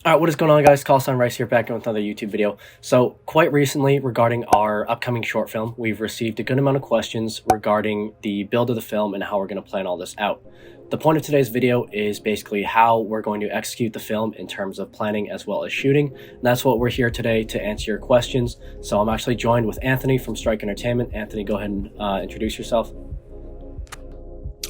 All right, what is going on, guys? Callsign Rice here, back with another YouTube video. So, quite recently, regarding our upcoming short film, we've received a good amount of questions regarding the build of the film and how we're going to plan all this out. The point of today's video is basically how we're going to execute the film in terms of planning as well as shooting. And that's what we're here today to answer your questions. So I'm actually joined with Anthony from Strike Entertainment. Anthony, go ahead and introduce yourself.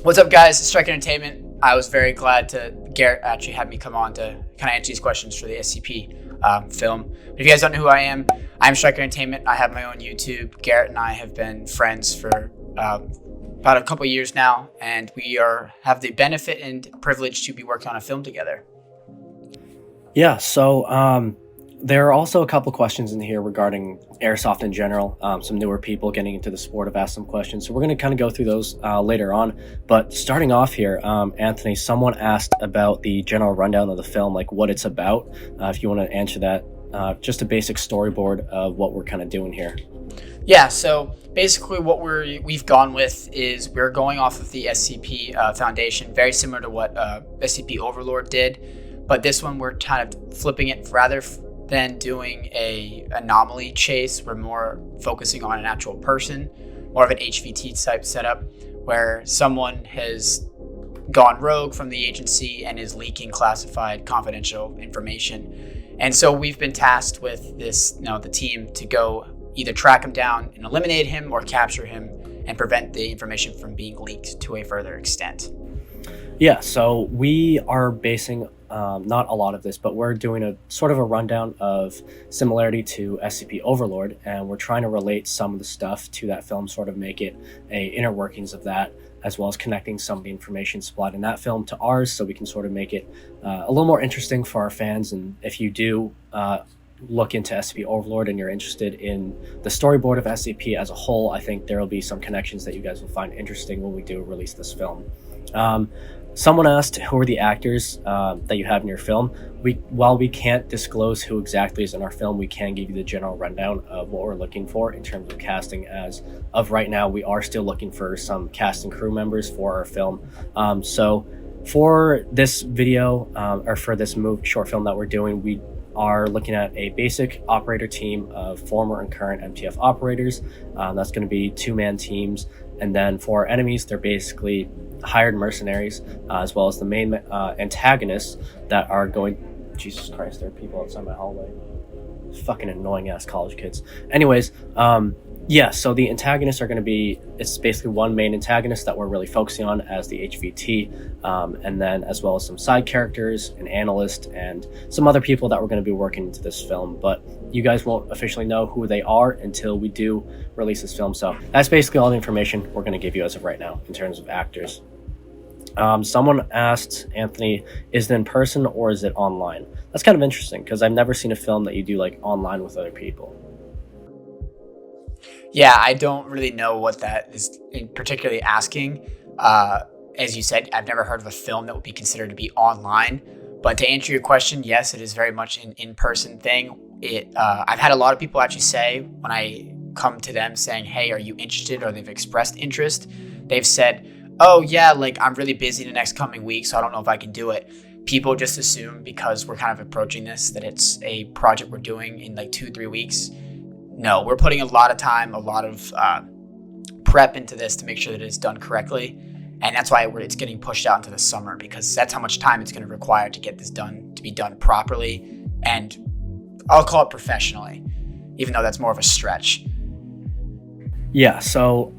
What's up, guys? Strike Entertainment. I was very glad to Garrett actually had me come on to kind of answer these questions for the SCP film. But if you guys don't know who I am, I'm Strike Entertainment. I have my own YouTube. Garrett and I have been friends for about a couple of years now, and we have the benefit and privilege to be working on a film together. Yeah, so there are also a couple questions in here regarding Airsoft in general. Some newer people getting into the sport have asked some questions, so we're going to kind of go through those later on. But starting off here, Anthony, someone asked about the general rundown of the film, like what it's about. If you want to answer that, just a basic storyboard of what we're kind of doing here. Yeah, so basically what we've gone with is we're going off of the SCP Foundation, very similar to what SCP Overlord did. But this one, we're kind of flipping it. Rather than doing a anomaly chase, we're more focusing on an actual person, more of an HVT type setup, where someone has gone rogue from the agency and is leaking classified confidential information. And so we've been tasked with this, the team to go either track him down and eliminate him or capture him and prevent the information from being leaked to a further extent. Yeah, so we are basing not a lot of this, but we're doing a sort of a rundown of similarity to SCP Overlord, and we're trying to relate some of the stuff to that film, sort of make it a inner workings of that, as well as connecting some of the information supplied in that film to ours, so we can sort of make it a little more interesting for our fans. And if you do look into SCP Overlord and you're interested in the storyboard of SCP as a whole, I think there will be some connections that you guys will find interesting when we do release this film. Someone asked, who are the actors that you have in your film? While we can't disclose who exactly is in our film, we can give you the general rundown of what we're looking for in terms of casting. As of right now, we are still looking for some cast and crew members for our film. So for this video, or for this short film that we're doing, we are looking at a basic operator team of former and current MTF operators. That's going to be two-man teams. And then for enemies, they're basically hired mercenaries, as well as the main antagonists that are going... Jesus Christ, there are people outside my hallway. Fucking annoying ass college kids. Anyways, yeah, so the antagonists are going to be... It's basically one main antagonist that we're really focusing on as the HVT, and then as well as some side characters, an analyst, and some other people that we're going to be working into this film. But you guys won't officially know who they are until we do release this film. So that's basically all the information we're going to give you as of right now in terms of actors. Someone asked, Anthony, is it in person or is it online? That's kind of interesting because I've never seen a film that you do like online with other people. Yeah, I don't really know what that is particularly asking. As you said, I've never heard of a film that would be considered to be online. But to answer your question, yes, it is very much an in-person thing. I've had a lot of people actually say, when I come to them saying, hey, are you interested, or they've expressed interest, they've said, oh yeah, like I'm really busy the next coming week, so I don't know if I can do it. People just assume because we're kind of approaching this that it's a project we're doing in like 2-3 weeks. No, we're putting a lot of time, a lot of prep into this to make sure that it's done correctly. And that's why it's getting pushed out into the summer, because that's how much time it's going to require to get this done, to be done properly. And I'll call it professionally, even though that's more of a stretch. Yeah, so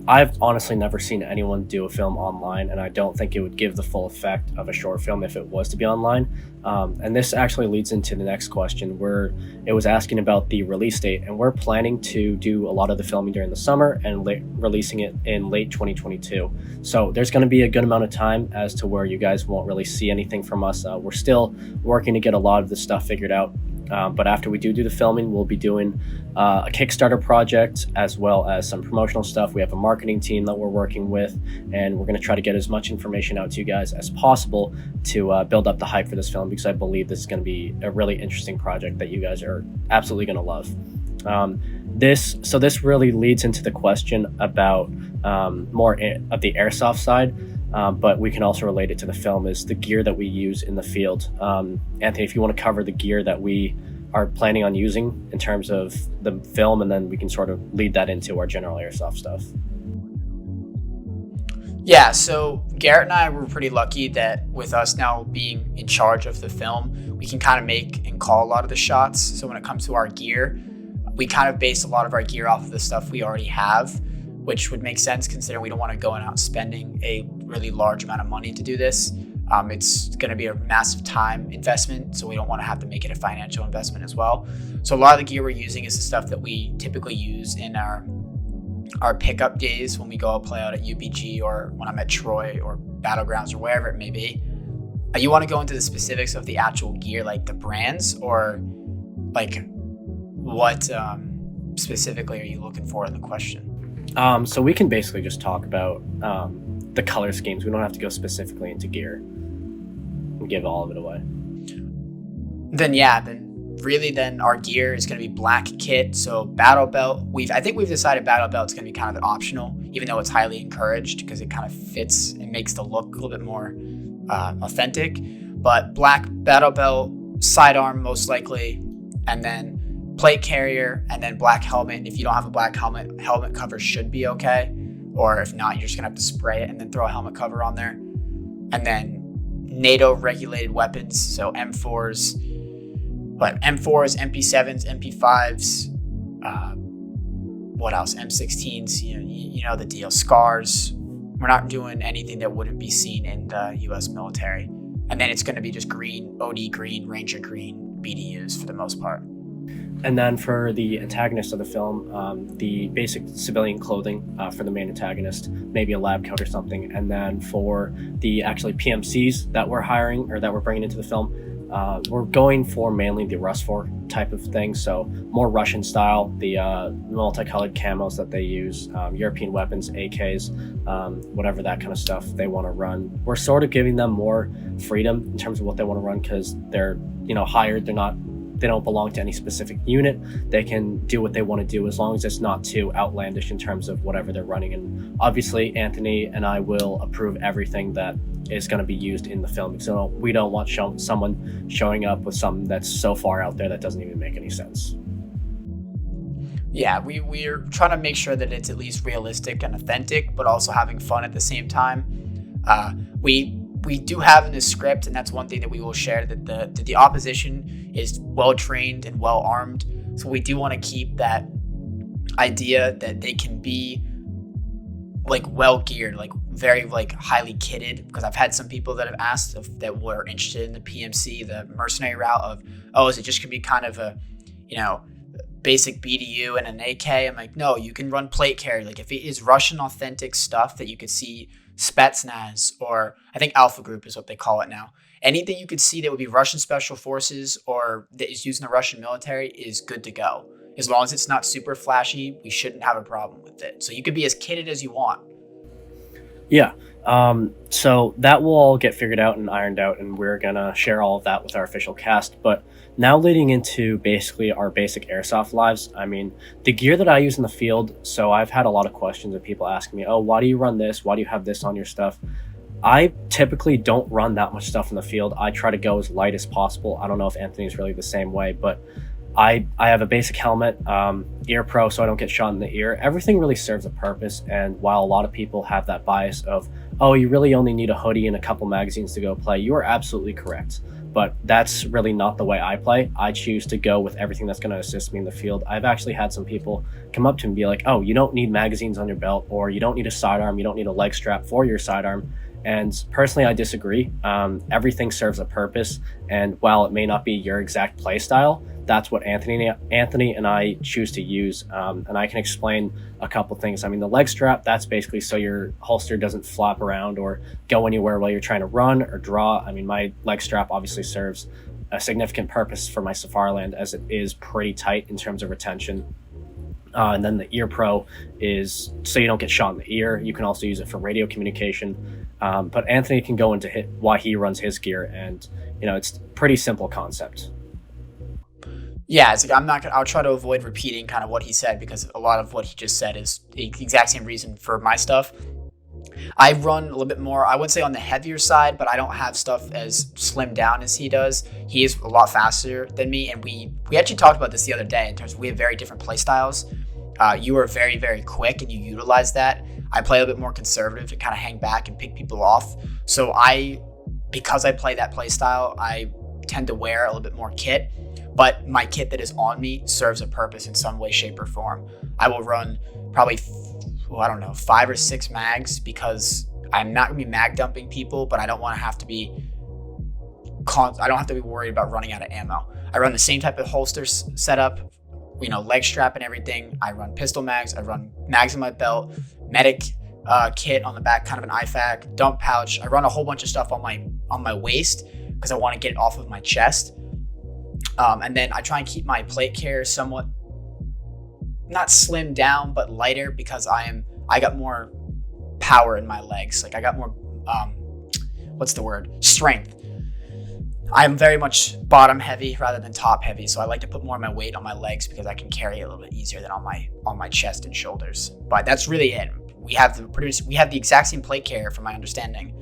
I've honestly never seen anyone do a film online, and I don't think it would give the full effect of a short film if it was to be online. And this actually leads into the next question, where it was asking about the release date, and we're planning to do a lot of the filming during the summer and releasing it in late 2022. So there's going to be a good amount of time as to where you guys won't really see anything from us. We're still working to get a lot of this stuff figured out. But after we do the filming, we'll be doing a Kickstarter project as well as some promotional stuff. We have a marketing team that we're working with, and we're going to try to get as much information out to you guys as possible to build up the hype for this film, because I believe this is going to be a really interesting project that you guys are absolutely going to love. This really leads into the question about more of the Airsoft side. but we can also relate it to the film, is the gear that we use in the field. Anthony, if you want to cover the gear that we are planning on using in terms of the film, and then we can sort of lead that into our general airsoft stuff. Yeah, so Garrett and I were pretty lucky that with us now being in charge of the film, we can kind of make and call a lot of the shots. So when it comes to our gear, we kind of base a lot of our gear off of the stuff we already have, which would make sense considering we don't want to go out spending a really large amount of money to do this. It's going to be a massive time investment, so we don't want to have to make it a financial investment as well. So a lot of the gear we're using is the stuff that we typically use in our pickup days when we go play out at UPG or when I'm at Troy or Battlegrounds or wherever it may be. You want to go into the specifics of the actual gear, like the brands, or like what specifically are you looking for in the question? So we can basically just talk about the color schemes. We don't have to go specifically into gear and give all of it away. Then our gear is going to be black kit. So battle belt, I think we've decided battle belt's going to be kind of optional, even though it's highly encouraged because it kind of fits and makes the look a little bit more authentic. But black battle belt, sidearm most likely, and then plate carrier, and then black helmet. If you don't have a black helmet cover should be okay. Or if not, you're just gonna have to spray it and then throw a helmet cover on there. And then NATO regulated weapons, so M4s, MP7s, MP5s, what else? M16s, you know the deal. SCARs. We're not doing anything that wouldn't be seen in the US military. And then it's gonna be just green, OD green, Ranger green BDUs for the most part. And then for the antagonist of the film, the basic civilian clothing for the main antagonist, maybe a lab coat or something. And then for the actually PMCs that we're hiring or that we're bringing into the film, we're going for mainly the Rust 4 type of thing. So more Russian style, the multicolored camos that they use, European weapons, AKs, whatever that kind of stuff they want to run. We're sort of giving them more freedom in terms of what they want to run because they're hired. They don't belong to any specific unit. They can do what they want to do as long as it's not too outlandish in terms of whatever they're running. And obviously, Anthony and I will approve everything that is going to be used in the film. So we don't want someone showing up with something that's so far out there that doesn't even make any sense. Yeah, we're trying to make sure that it's at least realistic and authentic, but also having fun at the same time. We do have in the script, and that's one thing that we will share, that the opposition is well trained and well armed. So we do want to keep that idea that they can be like well geared, like very like highly kitted. Because I've had some people that have asked that were interested in the PMC, the mercenary route of, is it just gonna be kind of a, basic BDU and an AK? I'm like, no, you can run plate carry. Like if it is Russian authentic stuff that you could see Spetsnaz, or I think Alpha Group is what they call it now. Anything you could see that would be Russian special forces or that is used in the Russian military is good to go. As long as it's not super flashy, we shouldn't have a problem with it. So you could be as kitted as you want. Yeah. So that will all get figured out and ironed out, and we're going to share all of that with our official cast. But now leading into basically our basic airsoft lives, I mean, the gear that I use in the field, so I've had a lot of questions of people asking me, why do you run this? Why do you have this on your stuff? I typically don't run that much stuff in the field. I try to go as light as possible. I don't know if Anthony's really the same way, but I have a basic helmet, ear pro, so I don't get shot in the ear. Everything really serves a purpose, and while a lot of people have that bias of, you really only need a hoodie and a couple magazines to go play, you are absolutely correct. But that's really not the way I play. I choose to go with everything that's going to assist me in the field. I've actually had some people come up to me and be like, you don't need magazines on your belt, or you don't need a sidearm, you don't need a leg strap for your sidearm. And personally, I disagree. Everything serves a purpose, and while it may not be your exact play style, that's what Anthony and I choose to use. And I can explain a couple things. I mean, the leg strap, that's basically so your holster doesn't flop around or go anywhere while you're trying to run or draw. I mean, my leg strap obviously serves a significant purpose for my Safariland, as it is pretty tight in terms of retention. And then the ear pro is so you don't get shot in the ear. You can also use it for radio communication. But Anthony can go into why he runs his gear, and it's a pretty simple concept. Yeah, it's like I'll try to avoid repeating kind of what he said, because a lot of what he just said is the exact same reason for my stuff. I run a little bit more, I would say on the heavier side, but I don't have stuff as slimmed down as he does. He is a lot faster than me, and we actually talked about this the other day in terms of we have very different play styles. You are very, very quick and you utilize that. I play a little bit more conservative to kind of hang back and pick people off. So because I play that play style, I tend to wear a little bit more kit, but my kit that is on me serves a purpose in some way, shape, or form. I will run probably, I don't know, 5 or 6 mags because I'm not gonna be mag dumping people, but I don't want to have to be worried about running out of ammo. I run the same type of holster setup, leg strap and everything. I run pistol mags. I run mags in my belt, medic kit on the back, kind of an IFAK, dump pouch. I run a whole bunch of stuff on my waist because I want to get it off of my chest. And then I try and keep my plate carrier somewhat not slimmed down, but lighter because I got more power in my legs. Like I got more, strength. I'm very much bottom heavy rather than top heavy. So I like to put more of my weight on my legs because I can carry it a little bit easier than on my chest and shoulders. But that's really it. We have the exact same plate carrier from my understanding.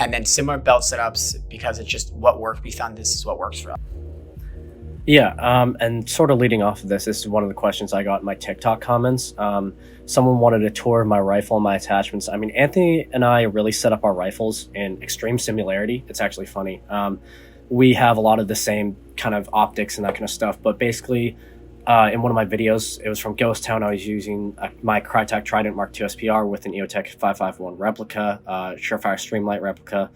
And then similar belt setups because it's just what worked. We found this is what works for us. Yeah, and sort of leading off of this is one of the questions I got in my TikTok comments. Someone wanted a tour of my rifle and my attachments. I mean, Anthony and I really set up our rifles in extreme similarity. It's actually funny. We have a lot of the same kind of optics and that kind of stuff, but basically in one of my videos, it was from Ghost Town, I was using my Crytek Trident Mark II SPR with an EOTech 551 replica, Surefire Streamlight replica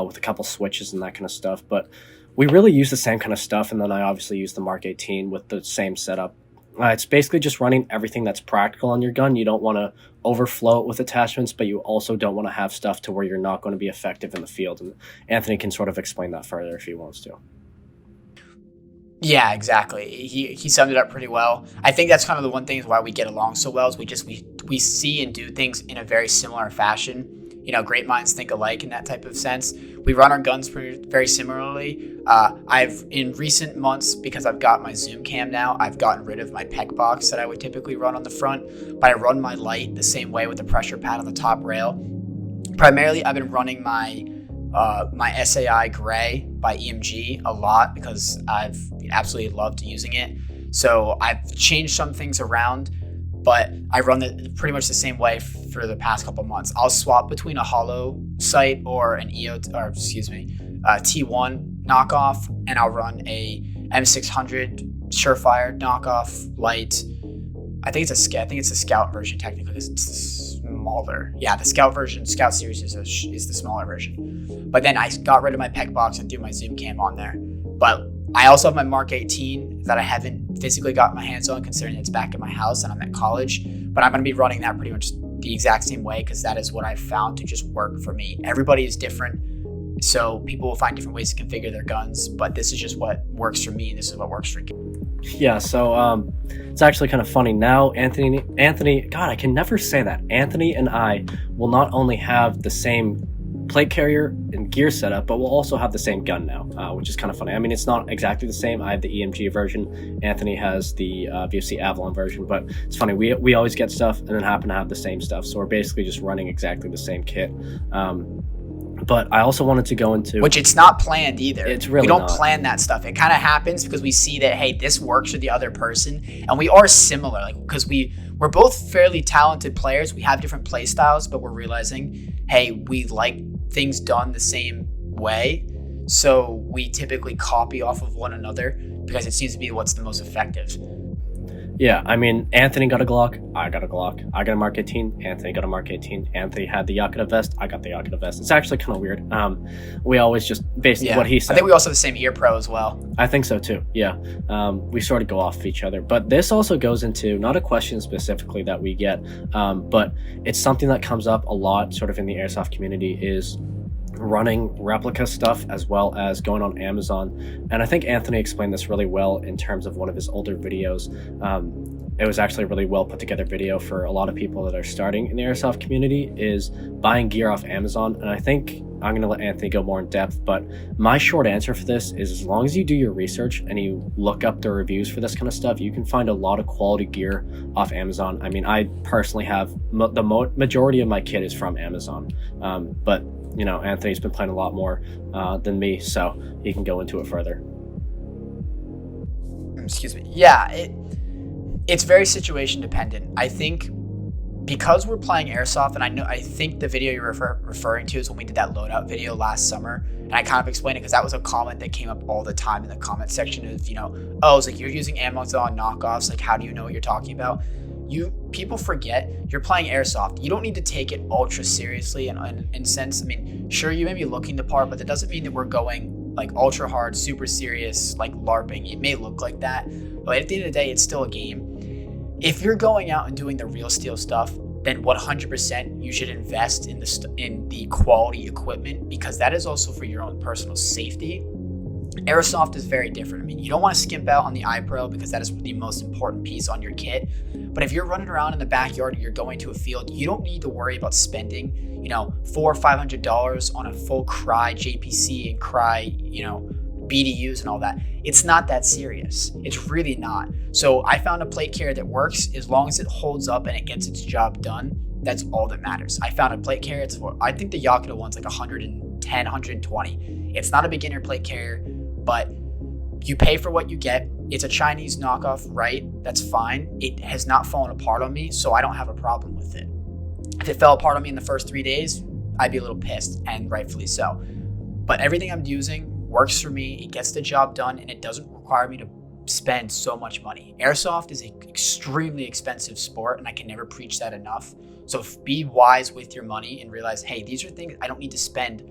with a couple switches and that kind of stuff, but we really use the same kind of stuff, and then I obviously use the Mark 18 with the same setup. It's basically just running everything that's practical on your gun. You don't want to overflow it with attachments, but you also don't want to have stuff to where you're not going to be effective in the field. And Anthony can sort of explain that further if he wants to. Yeah, exactly. He summed it up pretty well. I think that's kind of the one thing is why we get along so well is we see and do things in a very similar fashion. Great minds think alike in that type of sense. We run our guns very similarly. I've, in recent months, because I've got my zoom cam now, I've gotten rid of my pec box that I would typically run on the front, but I run my light the same way with the pressure pad on the top rail. Primarily, I've been running my SAI Gray by EMG a lot because I've absolutely loved using it. So I've changed some things around, but I run it pretty much the same way for the past couple months. I'll swap between a hollow sight or an T1 knockoff, and I'll run a M600 Surefire knockoff light. I think it's a Scout version technically because it's smaller. Yeah, the Scout series is the smaller version. But then I got rid of my pec box and threw my zoom cam on there. But I also have my Mark 18 that I haven't physically got my hands on considering it's back at my house and I'm at college. But I'm going to be running that pretty much the exact same way because that is what I've found to just work for me. Everybody is different, so people will find different ways to configure their guns, but this is just what works for me and this is what works for you. Yeah, so it's actually kind of funny. Now, Anthony, God, I can never say that. Anthony and I will not only have the same plate carrier and gear setup, but we'll also have the same gun now, which is kind of funny. I mean, it's not exactly the same. I have the EMG version. Anthony has the VFC Avalon version, but it's funny. We always get stuff and then happen to have the same stuff. So we're basically just running exactly the same kit. But I also wanted to go into... Which it's not planned either. It's really We don't not. plan that stuff. It kind of happens because we see that, hey, this works for the other person. And we are similar because we're both fairly talented players. We have different play styles, but we're realizing, hey, we like things done the same way. So we typically copy off of one another because it seems to be what's the most effective. Yeah, I mean, Anthony got a Glock, I got a Glock. I got a Mark 18, Anthony got a Mark 18. Anthony had the Yakuza vest, I got the Yakuza vest. It's actually kind of weird. We always just, basically what he said. I think we also have the same ear pro as well. I think so too, yeah. We sort of go off of each other. But this also goes into, not a question specifically that we get, but it's something that comes up a lot sort of in the Airsoft community is running replica stuff as well as going on Amazon. And I think Anthony explained this really well in terms of one of his older videos. It was actually a really well put together video for a lot of people that are starting in the Airsoft community is buying gear off Amazon. And I think I'm gonna let Anthony go more in depth, but my short answer for this is as long as you do your research and you look up the reviews for this kind of stuff, you can find a lot of quality gear off Amazon. I mean, I personally have the majority of my kit is from Amazon, but you know, Anthony's been playing a lot more than me, so he can go into it further. Excuse me. Yeah, it's very situation dependent. I think because we're playing Airsoft, and I think the video you're referring to is when we did that loadout video last summer, and I kind of explained it because that was a comment that came up all the time in the comment section of, you know, oh, it's like you're using Amazon knockoffs, like how do you know what you're talking about? People forget you're playing Airsoft. You don't need to take it ultra seriously in sense. I mean, sure, you may be looking the part, but that doesn't mean that we're going like ultra hard, super serious, like LARPing. It may look like that, but at the end of the day, it's still a game. If you're going out and doing the real steel stuff, then 100% you should invest in the quality equipment, because that is also for your own personal safety. Airsoft is very different. I mean, you don't want to skimp out on the iPro because that is the most important piece on your kit. But if you're running around in the backyard or you're going to a field, you don't need to worry about spending, you know, $400 or $500 on a full Cry JPC and Cry, you know, BDUs and all that. It's not that serious. It's really not. So I found a plate carrier that works as long as it holds up and it gets its job done. That's all that matters. I found a plate carrier. I think the Yakuta one's like 110, 120. It's not a beginner plate carrier, but you pay for what you get. It's a Chinese knockoff, right? That's fine. It has not fallen apart on me, so I don't have a problem with it. If it fell apart on me in the first 3 days, I'd be a little pissed, and rightfully so. But everything I'm using works for me. It gets the job done, and it doesn't require me to spend so much money. Airsoft is an extremely expensive sport, and I can never preach that enough. So be wise with your money and realize, hey, these are things I don't need to spend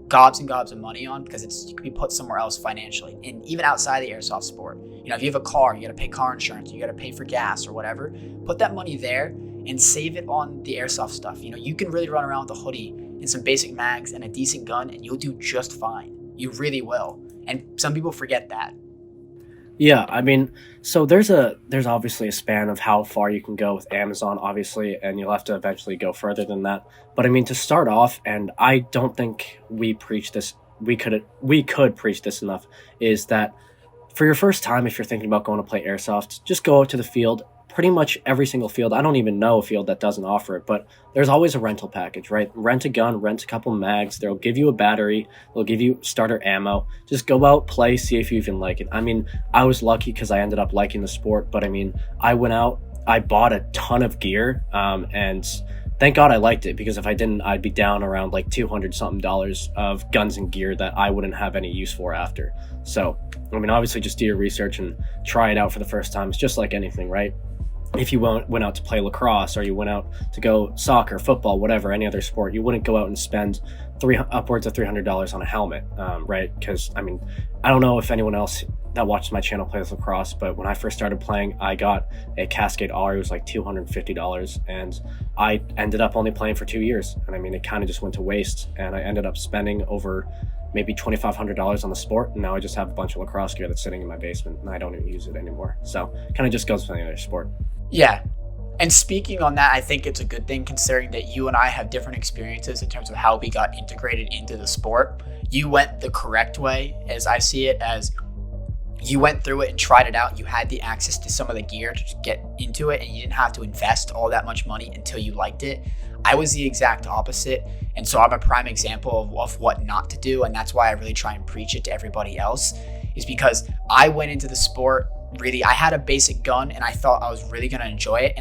gobs and gobs of money on, because it can be put somewhere else financially. And even outside the airsoft sport, you know, if you have a car, you got to pay car insurance, you got to pay for gas or whatever. Put that money there and save it on the airsoft stuff. You know, you can really run around with a hoodie and some basic mags and a decent gun, and you'll do just fine. You really will. And some people forget that. Yeah, I mean, so there's obviously a span of how far you can go with Amazon, obviously, and you'll have to eventually go further than that. But I mean, to start off, and I don't think we preach this, we could preach this enough, is that for your first time, if you're thinking about going to play Airsoft, just go out to the field. Pretty much every single field. I don't even know a field that doesn't offer it, but there's always a rental package, right? Rent a gun, rent a couple mags. They'll give you a battery. They'll give you starter ammo. Just go out, play, see if you even like it. I mean, I was lucky because I ended up liking the sport, but I mean, I went out, I bought a ton of gear, and thank God I liked it, because if I didn't, I'd be down around like $200 something of guns and gear that I wouldn't have any use for after. So, I mean, obviously just do your research and try it out for the first time. It's just like anything, right? If you went out to play lacrosse, or you went out to go soccer, football, whatever, any other sport, you wouldn't go out and spend upwards of $300 on a helmet, right? Because, I mean, I don't know if anyone else that watches my channel plays lacrosse, but when I first started playing, I got a Cascade R. It was like $250, and I ended up only playing for 2 years. And I mean, it kind of just went to waste, and I ended up spending over maybe $2,500 on the sport, and now I just have a bunch of lacrosse gear that's sitting in my basement, and I don't even use it anymore. So kind of just goes with any other sport. Yeah. And speaking on that, I think it's a good thing, considering that you and I have different experiences in terms of how we got integrated into the sport. You went the correct way, as I see it, as you went through it and tried it out. You had the access to some of the gear to get into it, and you didn't have to invest all that much money until you liked it. I was the exact opposite. And so I'm a prime example of what not to do. And that's why I really try and preach it to everybody else, is because I went into the sport really, I had a basic gun and I thought I was really going to enjoy it.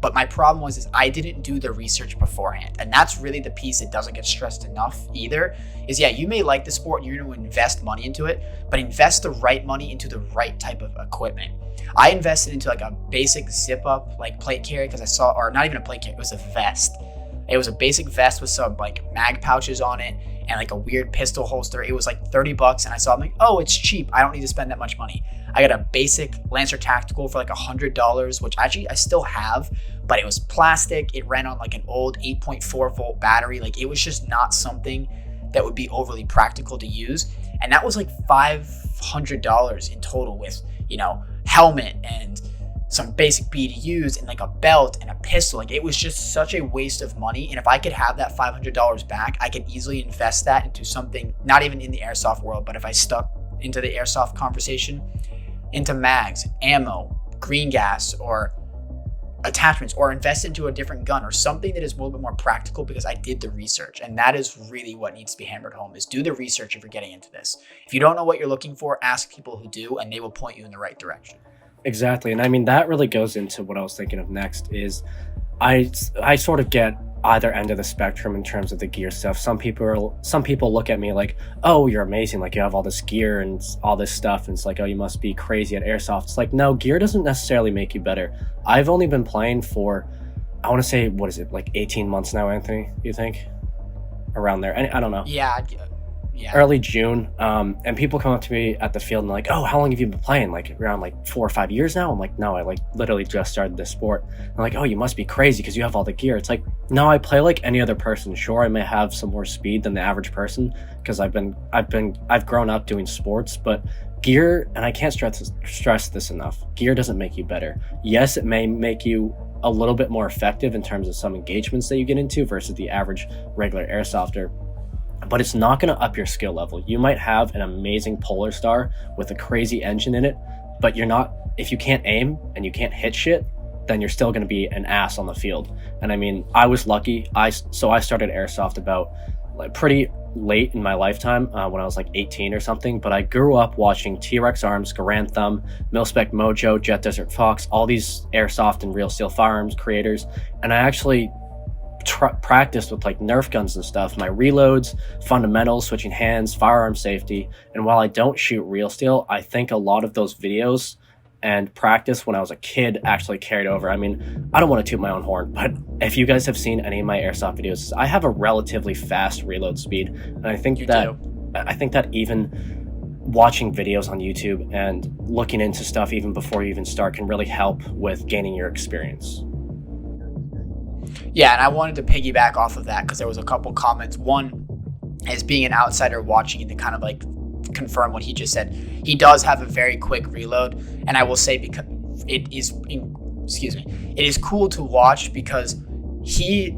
But my problem was I didn't do the research beforehand. And that's really the piece that doesn't get stressed enough either, is yeah, you may like the sport and you're going to invest money into it, but invest the right money into the right type of equipment. I invested into like a basic zip up, like plate carrier, because I saw, or not even a plate carrier, it was a vest. It was a basic vest with some like mag pouches on it and like a weird pistol holster. It was like $30, and I saw, I'm like, oh, it's cheap. I don't need to spend that much money. I got a basic Lancer Tactical for like $100, which actually I still have, but it was plastic. It ran on like an old 8.4 volt battery. Like, it was just not something that would be overly practical to use. And that was like $500 in total with, you know, helmet and some basic BDUs and like a belt and a pistol. Like it was just such a waste of money. And if I could have that $500 back, I could easily invest that into something, not even in the airsoft world, but if I stuck into the airsoft conversation, into mags, ammo, green gas, or attachments, or invest into a different gun or something that is a little bit more practical, because I did the research. And that is really what needs to be hammered home, is do the research if you're getting into this. If you don't know what you're looking for, ask people who do, and they will point you in the right direction. Exactly. And I mean, that really goes into what I was thinking of next is I sort of get either end of the spectrum in terms of the gear stuff. Some people look at me like, oh, you're amazing. Like you have all this gear and all this stuff. And it's like, oh, you must be crazy at airsoft. It's like, no, gear doesn't necessarily make you better. I've only been playing for, I want to say, what is it? Like 18 months now, Anthony, you think? Around there. I don't know. Yeah. Early June, and people come up to me at the field and they're like, oh, how long have you been playing? Like around like 4 or 5 years now? I'm like, no, I like literally just started this sport. I'm like, oh, you must be crazy because you have all the gear. It's like, no, I play like any other person. Sure, I may have some more speed than the average person because I've grown up doing sports, but gear, and I can't stress this enough, gear doesn't make you better. Yes, it may make you a little bit more effective in terms of some engagements that you get into versus the average regular airsofter, but it's not going to up your skill level. You might have an amazing Polar Star with a crazy engine in it, but if you can't aim and you can't hit shit, then you're still going to be an ass on the field. And I mean, I was lucky. I started airsoft about like pretty late in my lifetime, when I was like 18 or something, but I grew up watching T-Rex Arms, Garand Thumb, Mil-Spec Mojo, Jet Desert Fox, all these airsoft and real steel firearms creators, and I actually practiced with like Nerf guns and stuff, my reloads, fundamentals, switching hands, firearm safety. And while I don't shoot real steel, I think a lot of those videos and practice when I was a kid actually carried over. I mean, I don't want to toot my own horn, but if you guys have seen any of my airsoft videos, I have a relatively fast reload speed, and I think that even watching videos on YouTube and looking into stuff even before you even start can really help with gaining your experience. Yeah, and I wanted to piggyback off of that because there was a couple comments. One, as being an outsider watching it, to kind of like confirm what he just said, he does have a very quick reload, and I will say, because it is cool to watch, because you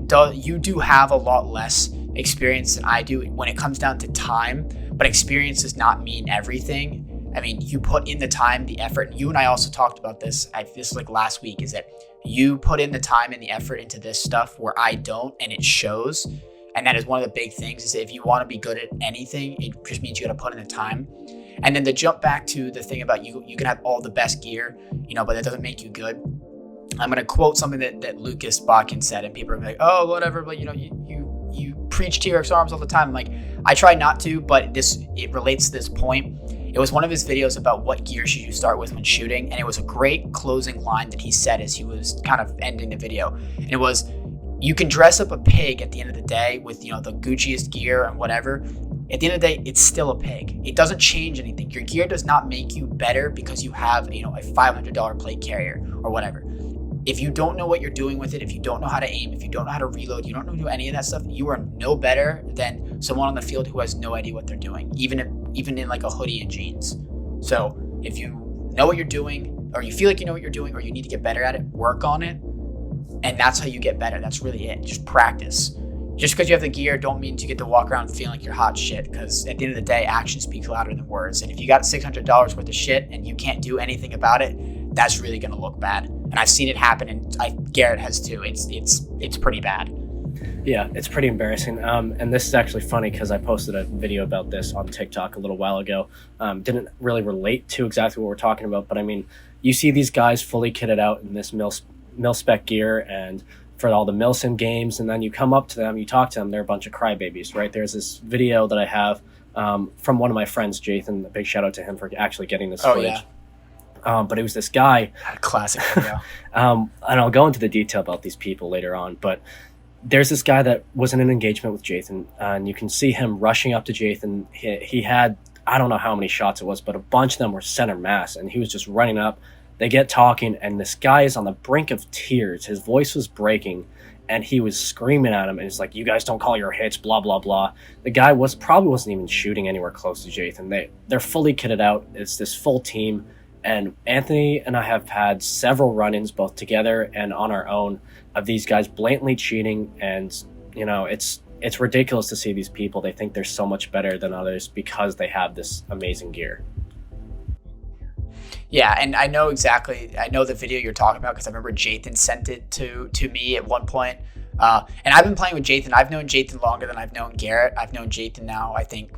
do have a lot less experience than I do when it comes down to time, but experience does not mean everything. I mean, you put in the time, the effort. You and I also talked about this. This like last week, is that you put in the time and the effort into this stuff where I don't, and it shows. And that is one of the big things, is that if you want to be good at anything, it just means you got to put in the time. And then to jump back to the thing about you can have all the best gear, but that doesn't make you good. I'm going to quote something that Lucas Botkin said, and people are like, oh, whatever, but you preach T-Rex Arms all the time. I'm like, I try not to, but it relates to this point. It was one of his videos about what gear should you start with when shooting, and it was a great closing line that he said as he was kind of ending the video. And it was, you can dress up a pig at the end of the day with, the Gucciest gear and whatever. At the end of the day, it's still a pig. It doesn't change anything. Your gear does not make you better because you have, a $500 plate carrier or whatever. If you don't know what you're doing with it, if you don't know how to aim, if you don't know how to reload, you don't know how to do any of that stuff, you are no better than someone on the field who has no idea what they're doing, even in like a hoodie and jeans. So if you know what you're doing, or you feel like you know what you're doing, or you need to get better at it, work on it. And that's how you get better. That's really it. Just practice. Just because you have the gear don't mean you get to walk around feeling like you're hot shit, because at the end of the day, action speaks louder than words. And if you got $600 worth of shit and you can't do anything about it, that's really going to look bad. And I've seen it happen, and Garrett has too. It's pretty bad. Yeah, it's pretty embarrassing. And this is actually funny because I posted a video about this on TikTok a little while ago. Didn't really relate to exactly what we're talking about, but I mean, you see these guys fully kitted out in this mil-spec gear and for all the Milsim games, and then you come up to them, you talk to them, they're a bunch of crybabies, right? There's this video that I have from one of my friends, Jathan. A big shout out to him for actually getting this footage. Yeah. But it was this guy. Classic video. And I'll go into the detail about these people later on, but there's this guy that was in an engagement with Jathan, and you can see him rushing up to Jathan. He had, I don't know how many shots it was, but a bunch of them were center mass, and he was just running up. They get talking, and this guy is on the brink of tears. His voice was breaking, and he was screaming at him, and it's like, you guys don't call your hits, blah, blah, blah. The guy probably wasn't even shooting anywhere close to Jathan. They're fully kitted out. It's this full team, And Anthony and I have had several run-ins, both together and on our own, of these guys blatantly cheating. And it's ridiculous to see these people. They think they're so much better than others because they have this amazing gear. Yeah, and I know the video you're talking about because I remember Jathan sent it to me at one point. And I've been playing with Jathan. I've known Jathan longer than I've known Garrett. I've known Jathan now, I think,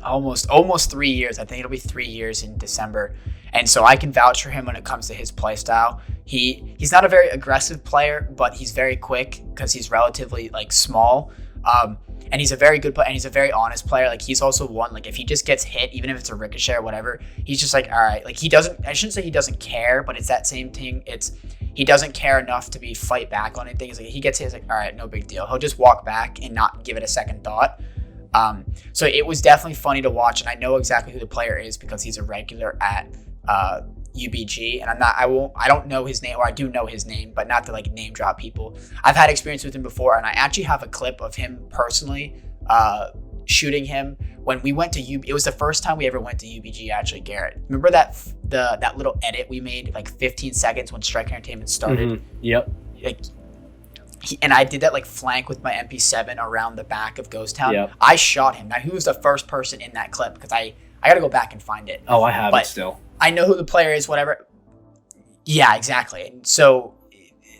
almost 3 years. I think it'll be 3 years in December. And so I can vouch for him when it comes to his play style. He's not a very aggressive player, but he's very quick because he's relatively like small. And he's a very good player, and he's a very honest player. Like, he's also one, like, if he just gets hit, even if it's a ricochet or whatever, he's just like, all right. Like, I shouldn't say he doesn't care, but it's that same thing. He doesn't care enough to be fight back on anything. It's like, he gets hit, it's like, all right, no big deal. He'll just walk back and not give it a second thought. So it was definitely funny to watch, and I know exactly who the player is because he's a regular at UBG, and I don't know his name, or I do know his name, but not to like name drop people. I've had experience with him before, and I actually have a clip of him personally shooting him when we went to it was the first time we ever went to UBG, actually, Garrett. Remember that little edit we made, like 15 seconds when Strike Entertainment started? Mm-hmm. Yep. Like, and I did that like flank with my MP7 around the back of Ghost Town. Yep. I shot him. Now, he was the first person in that clip because I got to go back and find it. Oh, I have it still. I know who the player is, whatever. Yeah, exactly. And so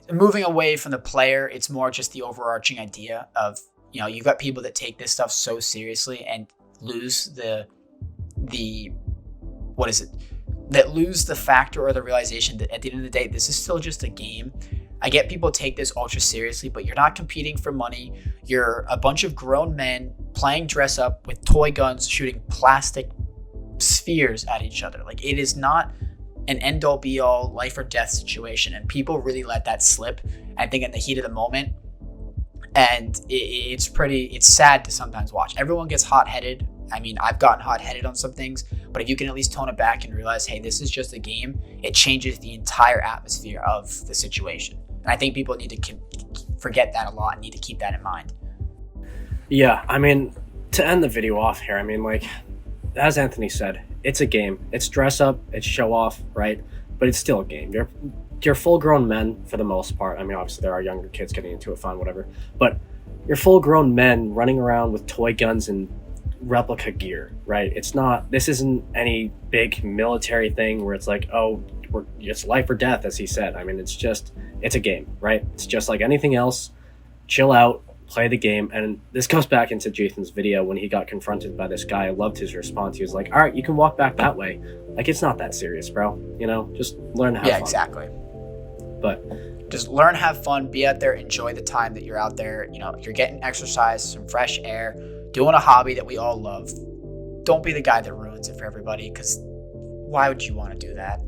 moving away from the player, it's more just the overarching idea of, you've got people that take this stuff so seriously and lose the factor or the realization that at the end of the day, this is still just a game. I get people take this ultra seriously, but you're not competing for money. You're a bunch of grown men playing dress up with toy guns, shooting plastic spheres at each other. Like, it is not an end all be all life or death situation, and people really let that slip, I think, in the heat of the moment. And it's sad to sometimes watch. Everyone gets hot-headed. I mean, I've gotten hot-headed on some things, but if you can at least tone it back and realize, hey, this is just a game, it changes the entire atmosphere of the situation. And I think people need to forget that a lot and need to keep that in mind. Yeah, I mean, to end the video off here, I mean, like, as Anthony said, it's a game. It's dress up, it's show off, right? But it's still a game. You're full-grown men for the most part. I mean, obviously there are younger kids getting into it, fine, whatever. But you're full-grown men running around with toy guns and replica gear, right? This isn't any big military thing where it's like, oh, it's life or death, as he said. I mean, it's a game, right? It's just like anything else. Chill out, play the game. And this goes back into Jathan's video when he got confronted by this guy. I loved his response. He was like, all right, you can walk back that way. Like, it's not that serious, bro. Just learn to have fun. Yeah, exactly. But just learn, have fun, be out there, enjoy the time that you're out there. You're getting exercise, some fresh air, doing a hobby that we all love. Don't be the guy that ruins it for everybody, because why would you want to do that?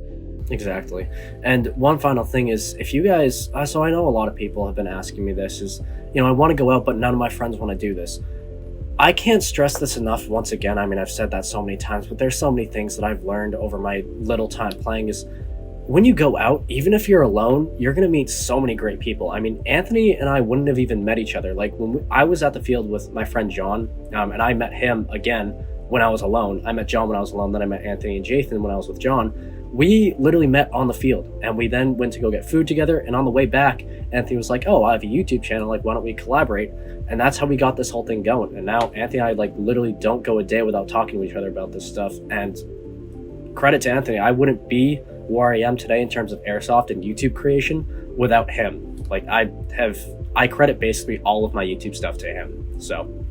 Exactly. And one final thing is, if you guys, so I know a lot of people have been asking me this, is, I want to go out, but none of my friends want to do this. I can't stress this enough once again. I mean, I've said that so many times, but there's so many things that I've learned over my little time playing is, when you go out, even if you're alone, you're going to meet so many great people. I mean, Anthony and I wouldn't have even met each other. Like, when I was at the field with my friend John, and I met him again when I was alone. I met John when I was alone, then I met Anthony and Jathan when I was with John. We literally met on the field, and we then went to go get food together, and on the way back, Anthony was like, oh, I have a YouTube channel, like, why don't we collaborate? And that's how we got this whole thing going. And now Anthony and I, like, literally don't go a day without talking to each other about this stuff. And credit to Anthony, I wouldn't be where I am today in terms of Airsoft and YouTube creation without him. Like, I credit basically all of my YouTube stuff to him. So,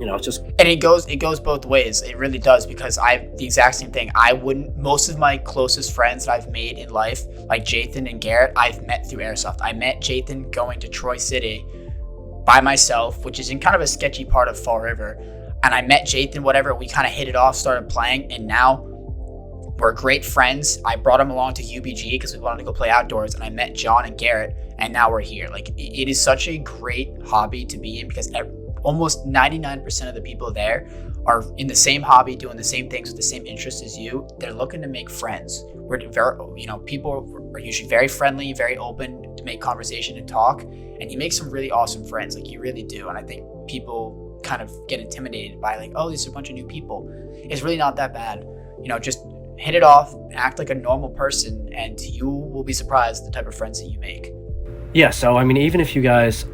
it's just, and it goes both ways. It really does, because the exact same thing. Most of my closest friends that I've made in life, like Jathan and Garrett, I've met through Airsoft. I met Jathan going to Troy City by myself, which is in kind of a sketchy part of Fall River. And I met Jathan, we kind of hit it off, started playing, and now we're great friends. I brought him along to UBG because we wanted to go play outdoors, and I met John and Garrett, and now we're here. Like, it is such a great hobby to be in, because almost 99% of the people there are in the same hobby, doing the same things with the same interests as you. They're looking to make friends. People are usually very friendly, very open to make conversation and talk, and you make some really awesome friends. Like, you really do. And I think people kind of get intimidated by, like, oh, these are a bunch of new people. It's really not that bad. Just hit it off, act like a normal person, and you will be surprised the type of friends that you make. Yeah, so I mean, even if you guys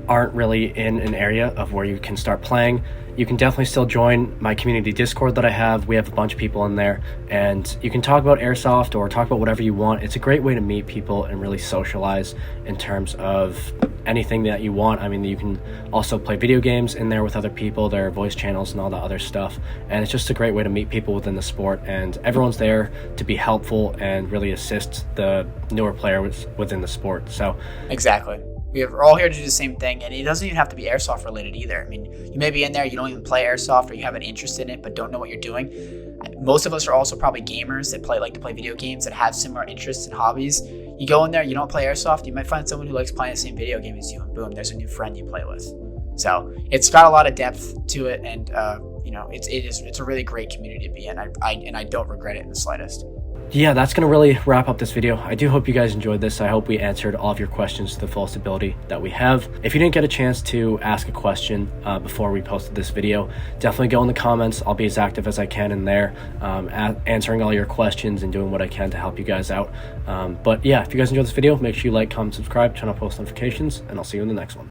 aren't really in an area of where you can start playing, you can definitely still join my community Discord that I have. We have a bunch of people in there, and you can talk about Airsoft or talk about whatever you want. It's a great way to meet people and really socialize in terms of anything that you want. I mean, you can also play video games in there with other people. There are voice channels and all that other stuff, and it's just a great way to meet people within the sport, and everyone's there to be helpful and really assist the newer players within the sport. So exactly, we're all here to do the same thing, and it doesn't even have to be Airsoft related either. I mean, you may be in there, you don't even play Airsoft, or you have an interest in it but don't know what you're doing. Most of us are also probably gamers that like to play video games, that have similar interests and hobbies. You go in there, you don't play Airsoft, you might find someone who likes playing the same video game as you, and boom, there's a new friend you play with. So it's got a lot of depth to it, and it's a really great community to be in. I don't regret it in the slightest. Yeah, that's going to really wrap up this video. I do hope you guys enjoyed this. I hope we answered all of your questions to the fullest ability that we have. If you didn't get a chance to ask a question before we posted this video, definitely go in the comments. I'll be as active as I can in there, answering all your questions and doing what I can to help you guys out. But yeah, if you guys enjoyed this video, make sure you like, comment, subscribe, turn on post notifications, and I'll see you in the next one.